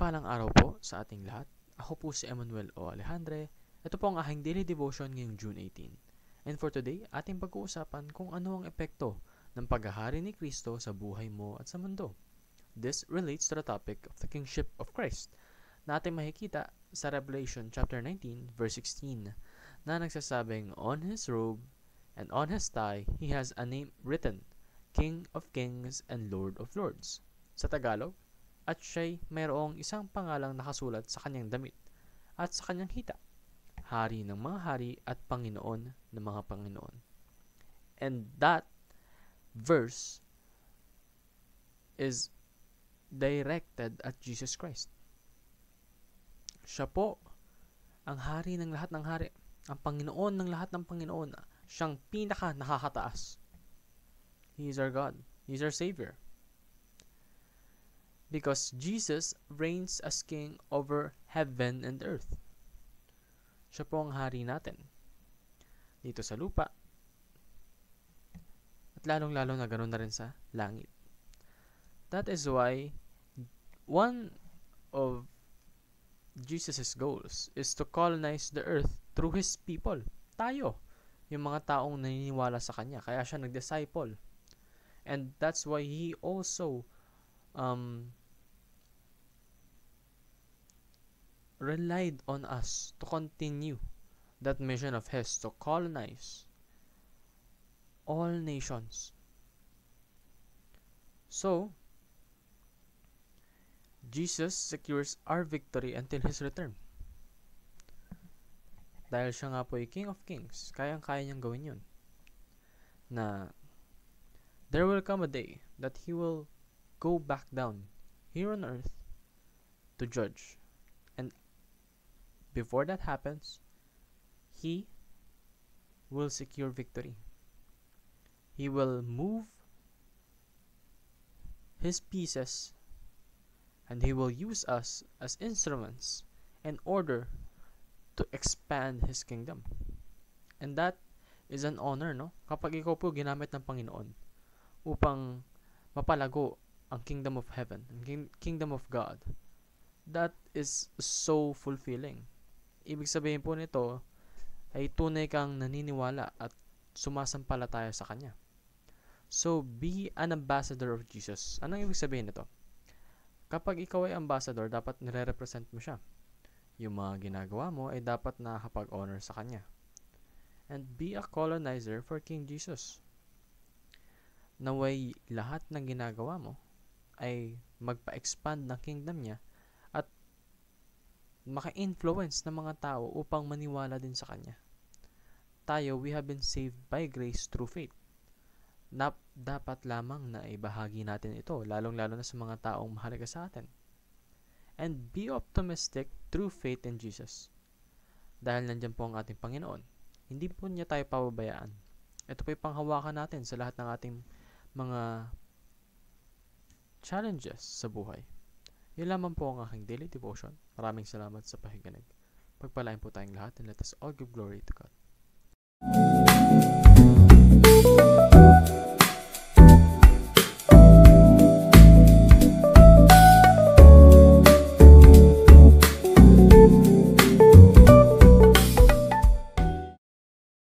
Mapagpalang araw po sa ating lahat. Ako po si Emmanuel O. Alejandre. Ito po ang aking daily devotion ngayong June 18. And for today, ating pag-uusapan kung ano ang epekto ng paghahari ni Kristo sa buhay mo at sa mundo. This relates to the topic of the kingship of Christ na ating makikita sa Revelation chapter 19 verse 16 na nagsasabing, on his robe and on his thigh he has a name written, King of Kings and Lord of Lords. Sa Tagalog, at siya'y mayroong isang pangalang nakasulat sa kanyang damit at sa kanyang hita, Hari ng mga hari at Panginoon ng mga Panginoon. And that verse is directed at Jesus Christ. Siya po ang hari ng lahat ng hari, ang Panginoon ng lahat ng Panginoon. Siyang pinaka nakakataas. He is our God. He is our Savior. Because Jesus reigns as King over heaven and earth. Siya po ang hari natin dito sa lupa at lalong-lalo na ganoon na rin sa langit. That is why one of Jesus' goals is to colonize the earth through His people. Tayo, yung mga taong naniniwala sa Kanya. Kaya siya nag-disciple. And that's why He also relied on us to continue that mission of His to colonize all nations. So, Jesus secures our victory until His return. Dahil siya nga po ay King of Kings, kayang-kaya niyang gawin yun. Na there will come a day that He will go back down here on earth to judge. And before that happens, He will secure victory. He will move His pieces and He will use us as instruments in order to expand His kingdom. And that is an honor, no? Kapag ikaw po ginamit ng Panginoon upang mapalago ang kingdom of heaven, ang kingdom of God, that is so fulfilling. Ibig sabihin po nito ay tunay kang naniniwala at sumasampalataya sa Kanya. So, be an ambassador of Jesus. Anong ibig sabihin nito? Kapag ikaw ay ambassador, dapat nire-represent mo siya. Yung mga ginagawa mo ay dapat nakakapag-honor sa Kanya. And be a colonizer for King Jesus. Naway lahat ng ginagawa mo ay magpa-expand ng kingdom niya at maka-influence ng mga tao upang maniwala din sa Kanya. Tayo, we have been saved by grace through faith. Dapat lamang na ibahagi natin ito, lalong-lalo na sa mga taong mahalaga sa atin. And be optimistic through faith in Jesus. Dahil nandyan po ang ating Panginoon, hindi po niya tayo pababayaan. Ito po yung panghawakan natin sa lahat ng ating mga challenges sa buhay. Yun lamang po ang aking daily devotion. Maraming salamat sa pakikinig. Pagpalain po tayong lahat and let us all give glory to God.